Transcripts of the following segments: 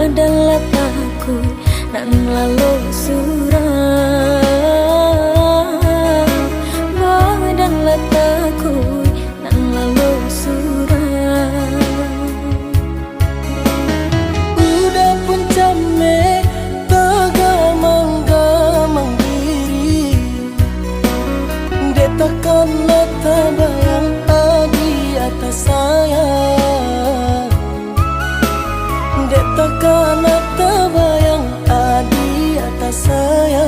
adalah takut nan lalu surah, adalah takut nan lalu surah. Udah pun came tagamang-gamang diri, dia takkan tabayang di atas saya. Dia takkan tabayang di atas saya.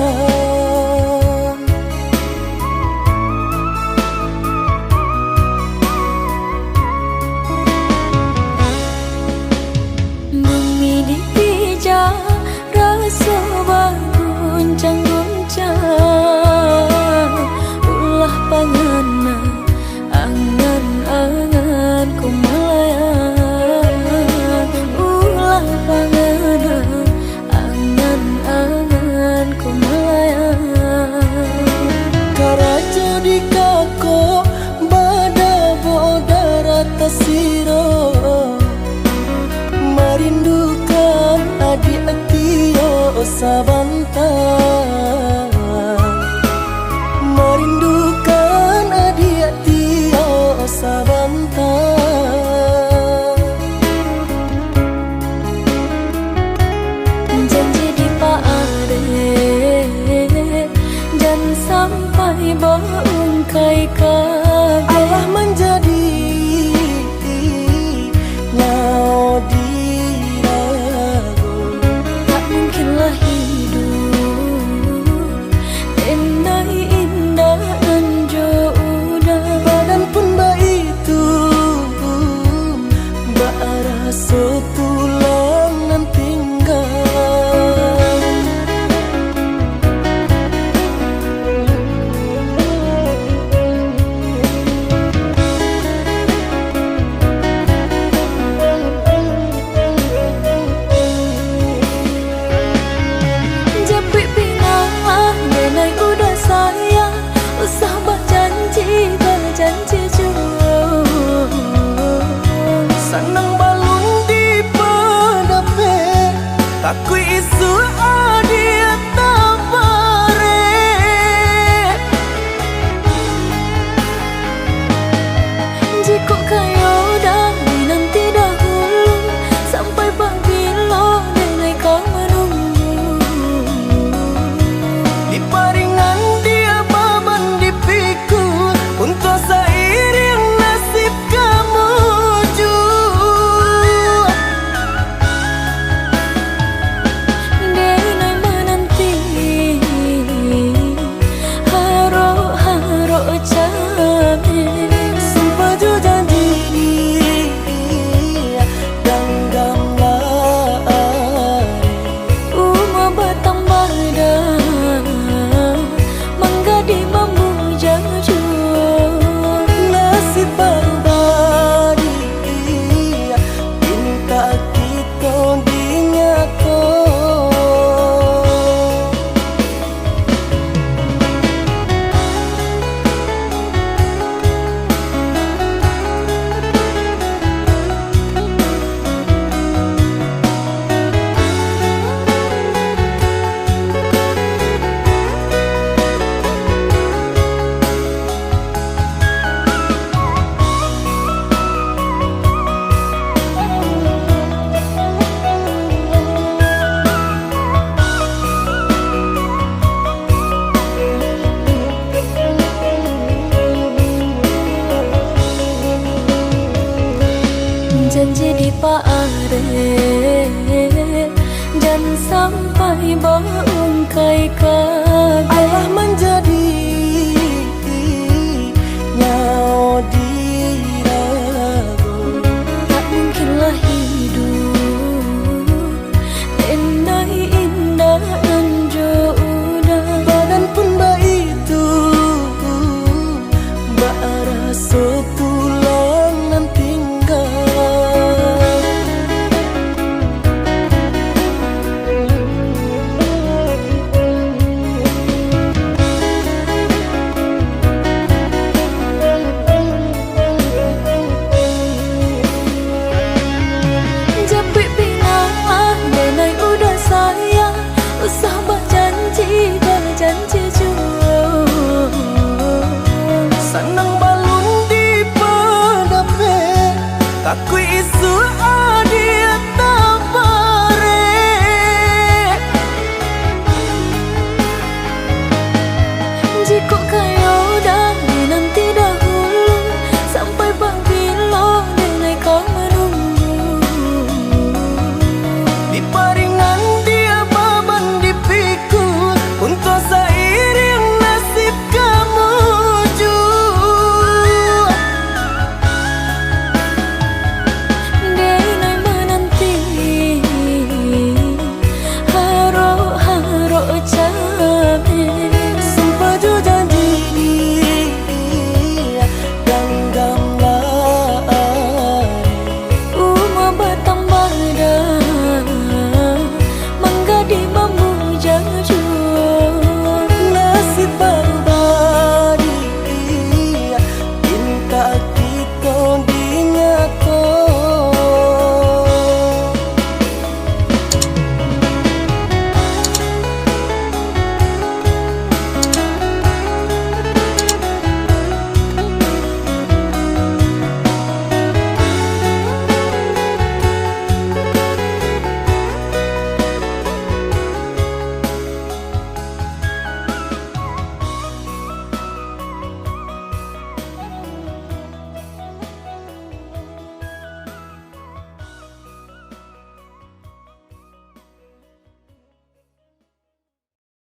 Bumi dipijak rasa berguncang-guncang, ulah pangana angan-angan ku melayang, ulah pangana angan-angan ku melayang. Karajo di kako bada bodara tasiro, merindukan adik atio sabantang, merindukan adik atio sabantang. Janji di paare dan sampai bangkai kaget, Allah menjadi nau diragu. tak mungkinlah hidup endai indah anjoda. Badan pun baitu rasa tulang nan tinggal. Japri pinang denai udah sayang, usah berjanji jua. Sanang balung di padape, takui isu adia tabare. Jika kayo dah nanti dahulu, sampai pagilo denai kau menunggu. Di paringan dia baban di piku, untuk seiring nasib kamu jua. Denai menanti haro-haro cabe. Sumpah ju janji ganggam lari, Uma batang badan menggadi bambu jaju. nasib berbadi, minta kita dinyato. Janji di paare dan sampai bangkai kaget. Allah